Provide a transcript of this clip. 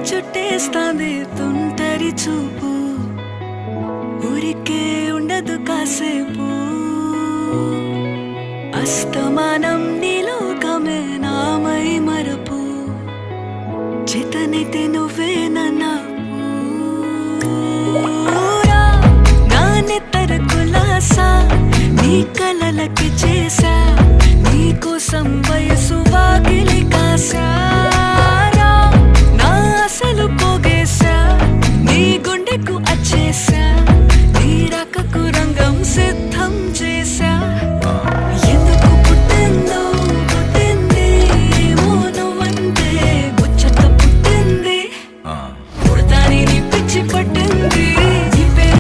చుట్టేస్తాంది తుంటరి చూపు, ఊరికే ఉండదు కాసేపు. అస్తమానం నీలోకమే నామై మరపు, చేతనైతే నువ్వే